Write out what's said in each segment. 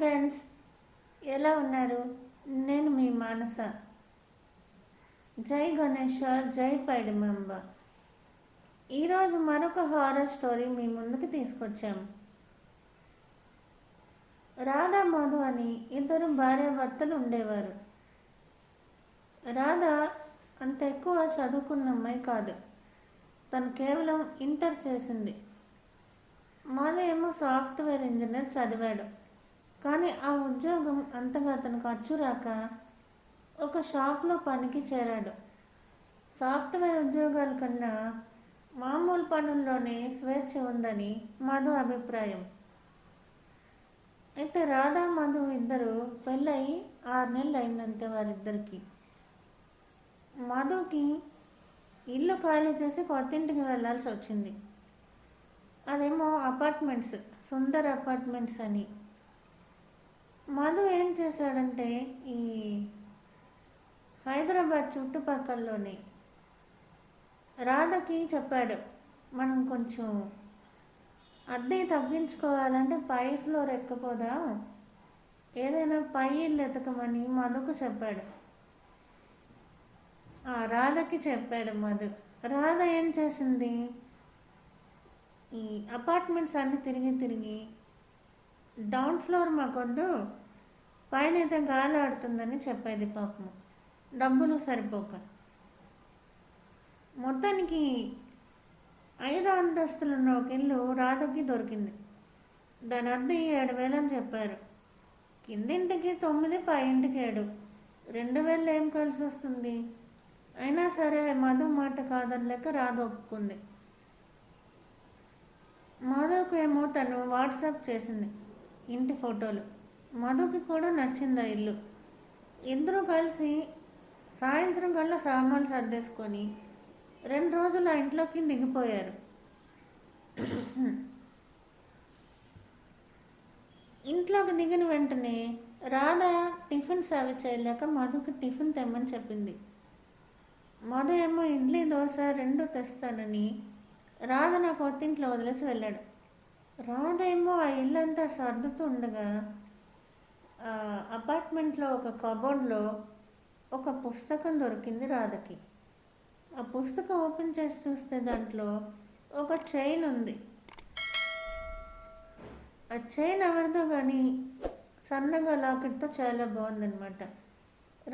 Friends, ఎలా ఉన్నారు? నేను మీ మానస. జై గణేష, జై పైడిమాంబ. ఈరోజు మరొక హారర్ స్టోరీ మీ ముందుకు తీసుకొచ్చాము. రాధా మధు అని ఇద్దరు భార్యాభర్తలు ఉండేవారు. రాధ అంత ఎక్కువ చదువుకున్న అమ్మాయి కాదు. తను కేవలం ఇంటర్ చేసింది. మధు ఏమో సాఫ్ట్వేర్ ఇంజనీర్ చదివాడు. కానీ ఆ ఉద్యోగం అంతగా అతనికి అచ్చురాక ఒక షాప్లో పనికి చేరాడు. సాఫ్ట్వేర్ ఉద్యోగాల కన్నా మామూలు పనుల్లోనే స్వేచ్ఛ ఉందని మధు అభిప్రాయం. అయితే రాధా మధు ఇద్దరు పెళ్ళయి 6 నెలలు అయిందంతే వారిద్దరికి. మధుకి ఇల్లు ఖాళీ చేసి కొత్త ఇంటికి వెళ్ళాల్సి వచ్చింది. అదేమో అపార్ట్మెంట్స్, సుందర్ అపార్ట్మెంట్స్ అని. మధు ఏం చేశాడంటే ఈ హైదరాబాద్ చుట్టుపక్కలలోనే రాధకి చెప్పాడు, మనం కొంచెం అద్దె తగ్గించుకోవాలంటే పై ఫ్లోర్ ఎక్కపోదాం, ఏదైనా పై ఇల్లు ఎతకమని మధుకు చెప్పాడు. రాధకి చెప్పాడు మధు. రాధ ఏం చేసింది, ఈ అపార్ట్మెంట్స్ అన్నీ తిరిగి తిరిగి డౌన్ ఫ్లోర్ మాకొద్దు, పైన అయితే గాలి ఆడుతుందని చెప్పేది. పాపం డబ్బులు సరిపోక మొత్తానికి 5వ అంతస్తులు ఉన్న ఒక ఇల్లు రాధకి దొరికింది. దాని అద్దె 7,000 అని చెప్పారు. కిందింటికి 9, పై ఇంటికి 7, 2,000 ఏం కలిసి వస్తుంది? అయినా సరే మధు మాట కాదని లెక్క రాధ ఒప్పుకుంది. మధుకు ఏమో తను వాట్సాప్ చేసింది ఇంటి ఫోటోలు. మధుకి కూడా నచ్చింది ఆ ఇల్లు. ఇద్దరూ కలిసి సాయంత్రం కల్లా సామాన్లు సర్దేసుకొని 2 రోజులు ఆ ఇంట్లోకి దిగిపోయారు. ఇంట్లోకి దిగిన వెంటనే రాధ టిఫిన్ సర్వ్ చేయలేక మధుకి టిఫిన్ తెమ్మని చెప్పింది. మధు ఏమో ఇడ్లీ, దోశ 2 తెస్తానని రాధ నా కొత్తింట్లో వదిలేసి వెళ్ళాడు. రాధ ఏమో ఆ ఇల్లంతా సర్దుతూ ఉండగా అపార్ట్మెంట్లో ఒక కబోర్డ్లో ఒక పుస్తకం దొరికింది రాధకి. ఆ పుస్తకం ఓపెన్ చేసి చూస్తే దాంట్లో ఒక చైన్ ఉంది. ఆ చైన్ ఎవరిదో కానీ సన్నగా లాకెట్తో చాలా బాగుందనమాట.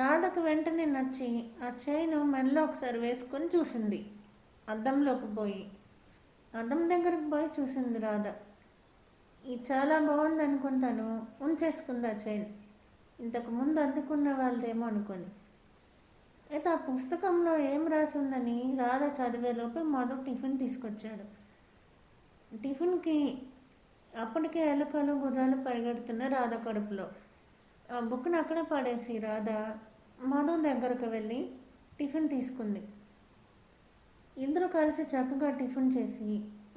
రాధకు వెంటనే నచ్చి ఆ చైన్ మెడలో ఒకసారి వేసుకొని చూసింది. అద్దంలోకి పోయి అద్దం దగ్గరికి పోయి చూసింది రాధ. ఇది చాలా బాగుంది అనుకుని తను ఉంచేసుకుంది ఆ చైన్, ఇంతకు ముందు అందుకున్న వాళ్ళదేమో అనుకొని. అయితే ఆ పుస్తకంలో ఏం రాసి ఉందని రాధ చదివేలోపే మధు టిఫిన్ తీసుకొచ్చాడు. టిఫిన్కి అప్పటికే ఎలుకలు, గుర్రాలు పరిగెడుతున్న రాధ కడుపులో. ఆ బుక్ని అక్కడే పడేసి రాధ మధు దగ్గరకు వెళ్ళి టిఫిన్ తీసుకుంది. ఇద్దరు కలిసి చక్కగా టిఫిన్ చేసి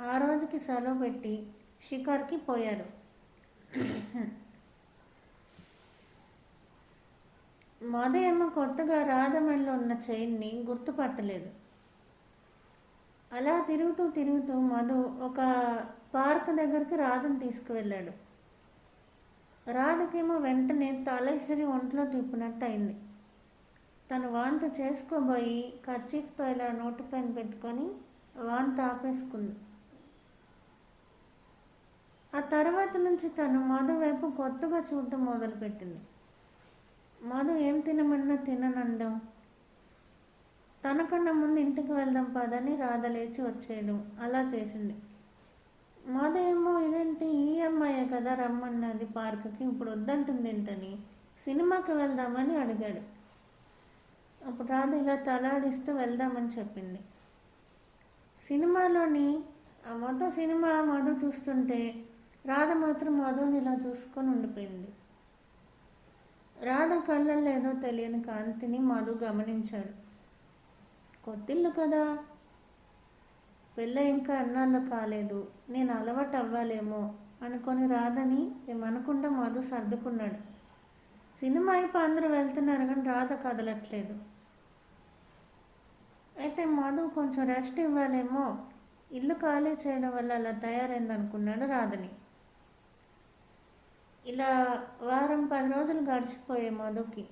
ఆ రోజుకి సెలవు పెట్టి షికార్కి పోయారు. మధు ఏమో కొత్తగా రాధ మెడలో ఉన్న చైన్ని గుర్తుపట్టలేదు. అలా తిరుగుతూ తిరుగుతూ మధు ఒక పార్క్ దగ్గరికి రాధను తీసుకువెళ్ళాడు. రాధకేమో వెంటనే తల ఇసిరి ఒంట్లో తిప్పినట్టు అయింది. తను వాంతి చేసుకోబోయి కర్చీఫ్తో ఇలా నోటి పైన పెట్టుకొని వాంతి ఆపేసుకుంది. ఆ తర్వాత నుంచి తను మధు వైపు కొత్తగా చూడటం మొదలుపెట్టింది. మధు ఏం తినమన్నా తిననండం, తనకన్నా ముందు ఇంటికి వెళ్దాం పదని రాధ లేచి వచ్చేయడం అలా చేసింది. మధు ఏమో ఇదేంటి, ఈ అమ్మాయే కదా రమ్మన్నది పార్క్కి, ఇప్పుడు వద్దంటుంది ఏంటని సినిమాకి వెళ్దామని అడిగాడు. అప్పుడు రాధ ఇలా తలాడిస్తూ వెళ్దామని చెప్పింది. సినిమాలోని మొత్తం సినిమా మధు చూస్తుంటే రాధ మాత్రం మధుని ఇలా చూసుకొని ఉండిపోయింది. రాధ కళ్ళల్లో ఏదో తెలియని కాంతిని మధు గమనించాడు. కొత్తిల్లు కదా, పెళ్ళ ఇంకా అన్నాళ్ళు కాలేదు, నేను అలవాటు అవ్వాలేమో అనుకొని రాధని ఏమనుకుంటా మధు సర్దుకున్నాడు. సినిమా అయిపోయి అందరూ వెళ్తున్నారు కానీ రాధ కదలట్లేదు. అయితే మధు కొంచెం రెస్ట్ ఇవ్వాలేమో, ఇల్లు ఖాళీ చేయడం వల్ల అలా తయారైంది అనుకున్నాడు రాధని. ఇలా వారం 10 రోజులు గడిచిపోయే మధుకి.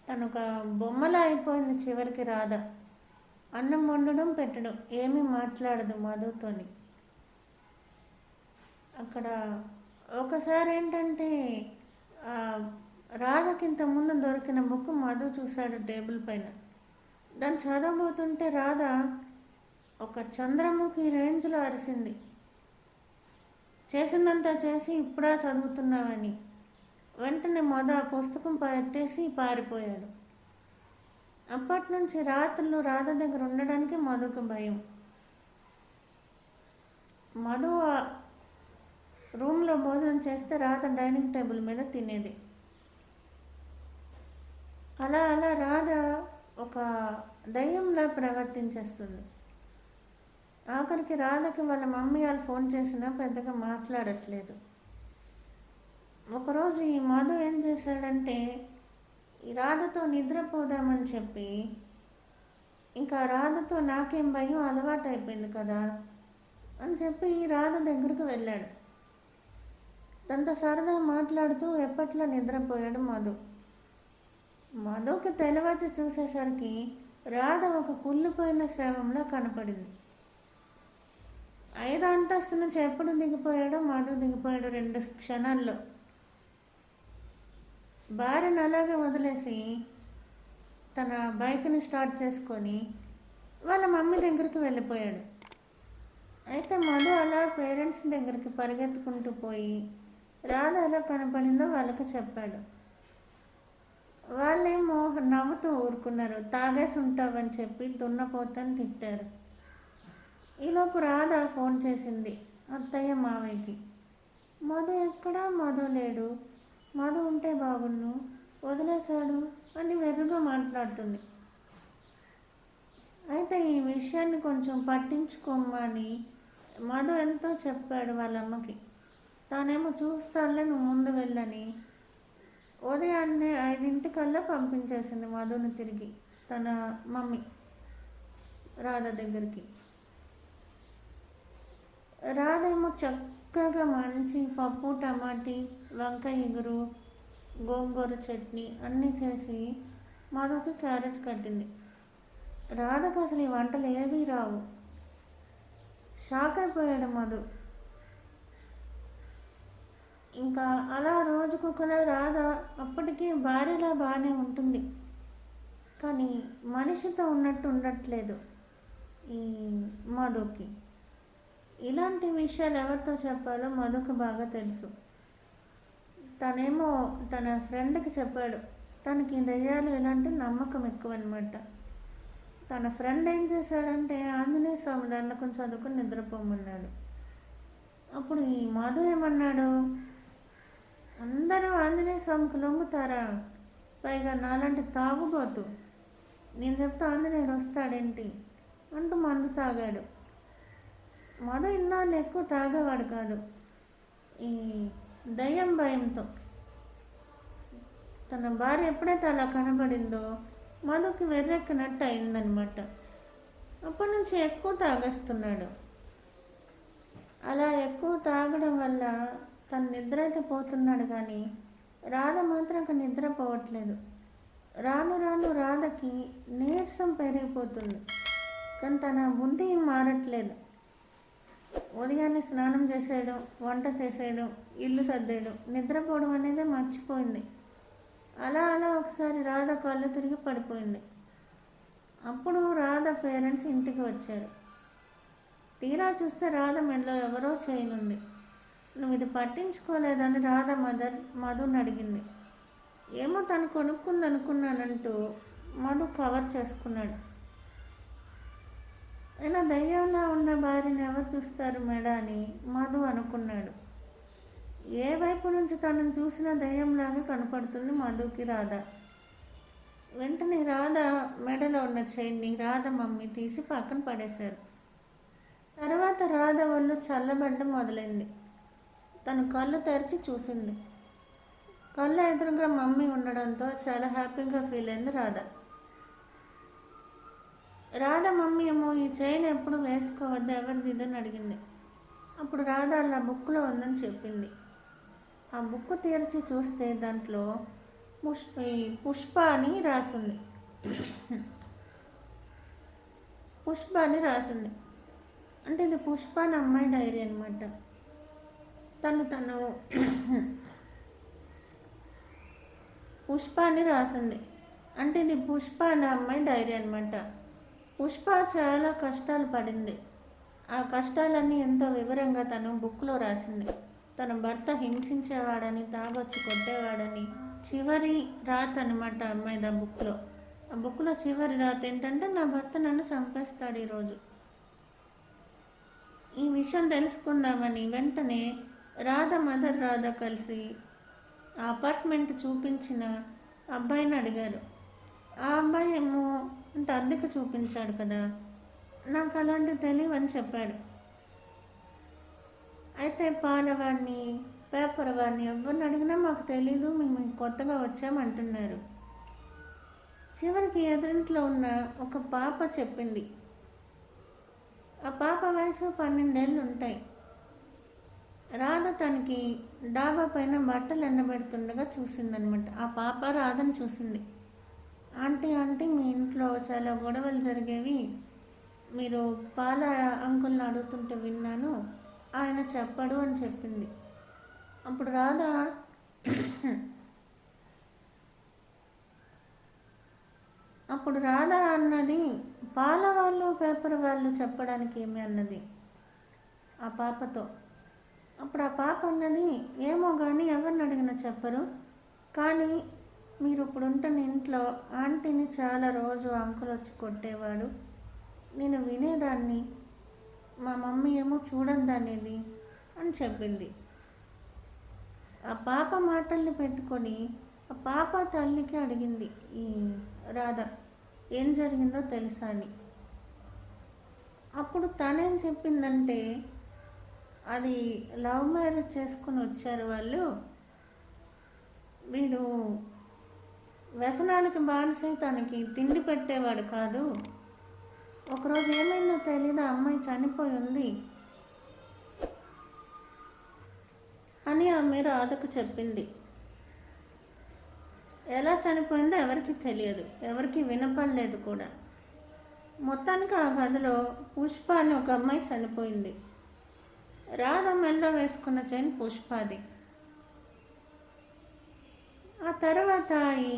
తను ఒక బొమ్మలా అయిపోయింది చివరికి రాధ. అన్నం వండడం పెట్టడం ఏమీ మాట్లాడదు మధుతోని. అక్కడ ఒకసారి ఏంటంటే ఆ, రాధకి ఇంత ముందు దొరికిన బుక్ మధు చూశాడు టేబుల్ పైన. దాన్ని చదవబోతుంటే రాధ ఒక చంద్రముఖి రేంజ్లో అరిసింది. చేసిందంతా చేసి ఇప్పుడా చదువుతున్నావని. వెంటనే మధు ఆ పుస్తకం పట్టేసి పారిపోయాడు. అప్పటి నుంచి రాత్రులు రాధ దగ్గర ఉండడానికి మధుకు భయం. మధు ఆ రూమ్లో భోజనం చేస్తే రాధ డైనింగ్ టేబుల్ మీద తినేది. అలా అలా రాధ ఒక దయ్యంలా ప్రవర్తించేస్తుంది. ఆఖరికి రాధకి వాళ్ళ మమ్మీ వాళ్ళు ఫోన్ చేసినా పెద్దగా మాట్లాడట్లేదు. ఒకరోజు ఈ మధు ఏం చేశాడంటే ఈ రాధతో నిద్రపోదామని చెప్పి, ఇంకా రాధతో నాకేం భయం అలవాటు అయిపోయింది కదా అని చెప్పి ఈ రాధ దగ్గరకు వెళ్ళాడు. దాంతో సరదా మాట్లాడుతూ ఎప్పట్లో నిద్రపోయాడు మధు. మధుకి తెలవచ్చి చూసేసరికి రాధ ఒక కుళ్ళిపోయిన శవంలో కనపడింది. 5వ అంతస్తు నుంచి ఎప్పుడు దిగిపోయాడో మధు దిగిపోయాడు 2 క్షణాల్లో. భార్యను అలాగే వదిలేసి తన బైక్ని స్టార్ట్ చేసుకొని వాళ్ళ మమ్మీ దగ్గరికి వెళ్ళిపోయాడు. అయితే మధు అలా పేరెంట్స్ దగ్గరికి పరిగెత్తుకుంటూ పోయి రాధ ఎలా కనపడిందో వాళ్ళకి చెప్పాడు. వాళ్ళేమో నవ్వుతూ ఊరుకున్నారు. తాగేసి ఉంటావని చెప్పి దున్నపోతని తిట్టారు. ఈలోపు రాధ ఫోన్ చేసింది అత్తయ్య మావయ్యకి. మధు ఎక్కడా, మధు లేడు, మధు ఉంటే బాగున్ను, వదిలేశాడు అని వెర్రుగా మాట్లాడుతుంది. అయితే ఈ విషయాన్ని కొంచెం పట్టించుకోమని మధు ఎంతో చెప్పాడు వాళ్ళ అమ్మకి. తానేమో చూస్తానులే, నువ్వు ముందు వెళ్ళని ఉదయాన్నే 5 పంపించేసింది మధుని తిరిగి తన మమ్మీ రాధ దగ్గరికి. రాధ ఏమో చక్కగా మంచి పప్పు, టమాటీ, వంకాయ ఇగురు, గోంగూర చట్నీ అన్నీ చేసి మధుకి క్యారేజ్ కట్టింది. రాధకు అసలు ఈ వంటలు ఏవీ రావు. షాక్ అయిపోయాడు మధు. ఇంకా అలా రోజుకొకలా రాధ అప్పటికీ భార్యలా బాగానే ఉంటుంది, కానీ మనిషితో ఉన్నట్టు ఉండట్లేదు ఈ మధుకి. ఇలాంటి విషయాలు ఎవరితో చెప్పాలో మధుకు బాగా తెలుసు. తనేమో తన ఫ్రెండ్కి చెప్పాడు. తనకి దయ్యాలు ఇలాంటి నమ్మకం ఎక్కువ అనమాట. తన ఫ్రెండ్ ఏం చేశాడంటే ఆంజనేయ స్వామి దండకం చదువుకుని నిద్రపోమన్నాడు. అప్పుడు ఈ మధు ఏమన్నాడు, అందరూ ఆంజనేయ స్వామికి లొంగుతారా, పైగా నాలాంటి తాగుబోతు, నేను చెప్తే ఆంజనేయుడు వస్తాడేంటి అంటూ మందు తాగాడు. మధు ఇన్నాళ్ళు ఎక్కువ తాగేవాడు కాదు. ఈ దయ్యం భయంతో తన భార్య ఎప్పుడైతే అలా కనబడిందో మధుకి వెర్రెక్కినట్టు అయిందనమాట. అప్పటి నుంచి ఎక్కువ తాగేస్తున్నాడు. అలా ఎక్కువ తాగడం వల్ల తను నిద్ర అయితే పోతున్నాడు, కానీ రాధ మాత్రం అక్కడ నిద్రపోవట్లేదు. రాను రాను రాధకి నీరసం పెరిగిపోతుంది, కానీ తన బుద్ధి మారట్లేదు. ఉదయాన్నే స్నానం చేసేయడం, వంట చేసేయడం, ఇల్లు సర్దేయడం, నిద్రపోవడం అనేది మర్చిపోయింది. అలా అలా ఒకసారి రాధ కళ్ళు తిరిగి పడిపోయింది. అప్పుడు రాధ పేరెంట్స్ ఇంటికి వచ్చారు. తీరా చూస్తే రాధ మెడలో ఎవరో చేయనుంది. నువ్వు ఇది పట్టించుకోలేదని రాధ మధుని అడిగింది. ఏమో తను కొనుక్కుంది అనుకున్నానంటూ మధు కవర్ చేసుకున్నాడు. అయినా దయ్యంలా ఉన్న భార్యని ఎవరు చూస్తారు మెడ అని మధు అనుకున్నాడు. ఏ వైపు నుంచి తనను చూసినా దయ్యంలాగా కనపడుతుంది మధుకి రాధ. వెంటనే రాధ మెడలో ఉన్న చైన్ని రాధ మమ్మీ తీసి పక్కన పడేశారు. తర్వాత రాధ ఒళ్ళు చల్లబడ్డం మొదలైంది. తను కళ్ళు తెరిచి చూసింది. కళ్ళు ఎదురుగా మమ్మీ ఉండడంతో చాలా హ్యాపీగా ఫీల్ అయింది రాధ. రాధ మమ్మీ ఏమో ఈ చైన్ ఎప్పుడు వేసుకోవద్దు, ఎవరిది ఇదని అడిగింది. అప్పుడు రాధ అలా బుక్లో ఉందని చెప్పింది. ఆ బుక్ తెరిచి చూస్తే దాంట్లో పుష్ప అని రాసింది. పుష్ప అని రాసింది. అంటే ఇది పుష్ప అని అమ్మాయి డైరీ అనమాట. తను పుష్ప అని రాసింది. అంటే ఇది పుష్ప అనే అమ్మాయి డైరీ అనమాట. పుష్ప చాలా కష్టాలు పడింది. ఆ కష్టాలన్నీ ఎంతో వివరంగా తను బుక్లో రాసింది. తన భర్త హింసించేవాడని, తాగొచ్చి కొట్టేవాడని, చివరి రాత అనమాట అమ్మాయిది ఆ బుక్లో. ఆ బుక్లో చివరి రాత ఏంటంటే, నా భర్త నన్ను చంపేస్తాడు ఈరోజు. ఈ విషయం తెలుసుకుందామని వెంటనే మదర్ రాధ కలిసి ఆ అపార్ట్మెంట్ చూపించిన అబ్బాయిని అడిగారు. ఆ అబ్బాయి ఏమో అంటే అద్దెకు చూపించాడు కదా, నాకు అలాంటి తెలియని చెప్పాడు. అయితే పాలవాడిని, పేపర్ వాడిని ఎవరిని అడిగినా మాకు తెలీదు, మేము కొత్తగా వచ్చామంటున్నారు. చివరికి ఎదురింట్లో ఉన్న ఒక పాప చెప్పింది. ఆ పాప వయసు 12 ఏళ్ళు ఉంటాయి. రాధ తనకి డాబా పైన బట్టలు ఎండబెడుతుండగా చూసిందనమాట. ఆ పాప రాధను చూసింది. ఆంటీ మీ ఇంట్లో చాలా గొడవలు జరిగేవి, మీరు పాల అంకుల్ని అడుగుతుంటే విన్నాను, ఆయన చెప్పడు అని చెప్పింది. అప్పుడు రాధ అన్నది, పాల వాళ్ళు పేపర్ వాళ్ళు చెప్పడానికి ఏమి అన్నది ఆ పాపతో. అప్పుడు ఆ పాప అన్నది, ఏమో కానీ ఎవరిని అడిగినా చెప్పరు, కానీ మీరు ఇప్పుడు ఉంటున్న ఇంట్లో ఆంటీని చాలా రోజు అంకుల్ వచ్చి కొట్టేవాడు, నేను వినేదాన్ని, మా మమ్మీ ఏమో చూడద్దనేది అని చెప్పింది. ఆ పాప మాటల్ని పెట్టుకొని ఆ పాప తల్లికి అడిగింది ఈ రాధ, ఏం జరిగిందో తెలుసా అని. అప్పుడు తనేం చెప్పిందంటే, అది లవ్ మ్యారేజ్ చేసుకుని వచ్చారు వాళ్ళు, వీడు వ్యసనానికి బానిసై తనకి తిండి పెట్టేవాడు కాదు, ఒకరోజు ఏమైందో తెలీదు, అమ్మాయి చనిపోయి ఉంది అని ఆమె రాధకు చెప్పింది. ఎలా చనిపోయిందో ఎవరికి తెలియదు, ఎవరికి వినపడలేదు కూడా. మొత్తానికి ఆ గదిలో పుష్ప అని ఒక అమ్మాయి చనిపోయింది. రాధ మెల్లో వేసుకున్న చైన్ పుష్పది. ఆ తర్వాత ఈ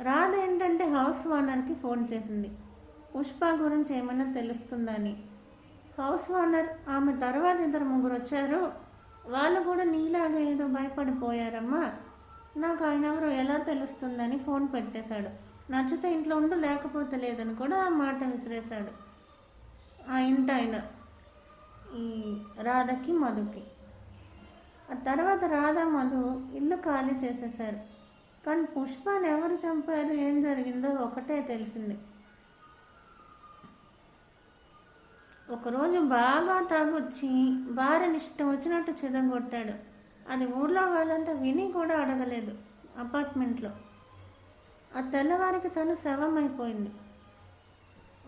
రాధ ఏంటంటే హౌస్ ఓనర్కి ఫోన్ చేసింది, పుష్ప గురించి ఏమైనా తెలుస్తుందని. హౌస్ ఓనర్, ఆమె తర్వాత 2-3 వచ్చారు, వాళ్ళు కూడా నీలాగా ఏదో భయపడిపోయారమ్మా, నాకు ఆయన ఎవరో ఎలా తెలుస్తుందని ఫోన్ పెట్టేశాడు. నచ్చితే ఇంట్లో ఉండు, లేకపోతే లేదని కూడా ఆ మాట విసిరేశాడు ఆ ఇంటాయన ఈ రాధకి మధుకి. ఆ తర్వాత రాధ మధు ఇల్లు ఖాళీ చేసేశారు. కానీ పుష్పని ఎవరు చంపారు, ఏం జరిగిందో ఒకటే తెలిసింది. ఒకరోజు బాగా తాగొచ్చి భార్యని ఇష్టం వచ్చినట్టు చెదగొట్టాడు. అది ఊర్లో వాళ్ళంతా విని కూడా అడగలేదు అపార్ట్మెంట్లో. ఆ తెల్లవారికి తను శవం అయిపోయింది.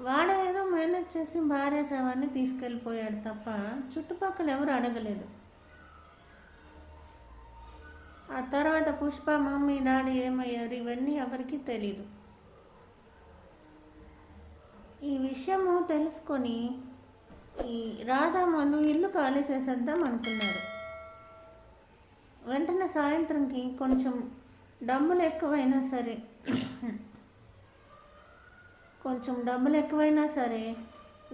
వాడ ఏదో మేనేజ్ చేసి భార్య శవాన్ని తీసుకెళ్ళిపోయాడు తప్ప చుట్టుపక్కల ఎవరు అడగలేదు. ఆ తర్వాత పుష్ప మమ్మీ డాడీ ఏమయ్యారు ఇవన్నీ ఎవరికి తెలీదు. ఈ విషయము తెలుసుకొని ఈ రాధా మధు ఇల్లు ఖాళీ చేసేద్దాం అనుకున్నారు. వెంటనే సాయంత్రంకి కొంచెం డబ్బులు ఎక్కువైనా సరే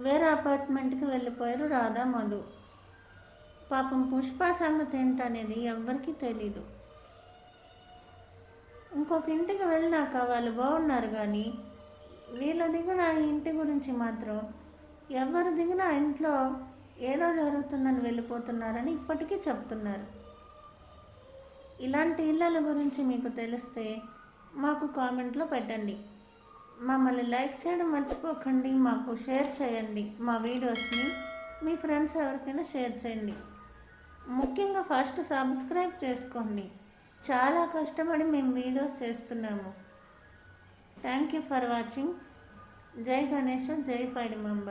వేరే అపార్ట్మెంట్కి వెళ్ళిపోయారు రాధా మధు. పాపం పుష్ప సంగతి ఏంటనేది ఎవ్వరికీ తెలీదు. ఇంకొక ఇంటికి వెళ్ళినాక వాళ్ళు బాగున్నారు, కానీ వీళ్ళ దిగిన ఆ ఇంటి గురించి మాత్రం ఎవరు దిగిన ఆ ఇంట్లో ఏదో జరుగుతుందని వెళ్ళిపోతున్నారని ఇప్పటికీ చెప్తున్నారు. ఇలాంటి ఇళ్ళల గురించి మీకు తెలిస్తే మాకు కామెంట్లో పెట్టండి. మమ్మల్ని లైక్ చేయడం మర్చిపోకండి, మాకు షేర్ చేయండి. మా వీడియోస్ని మీ ఫ్రెండ్స్ ఎవరికైనా షేర్ చేయండి. ముఖ్యంగా ఫస్ట్ సబ్స్క్రైబ్ చేసుకోండి. చాలా కష్టపడి మేము వీడియోస్ చేస్తున్నాము. Thank you for watching. జై గణేష్, జై పైడిమాంబ.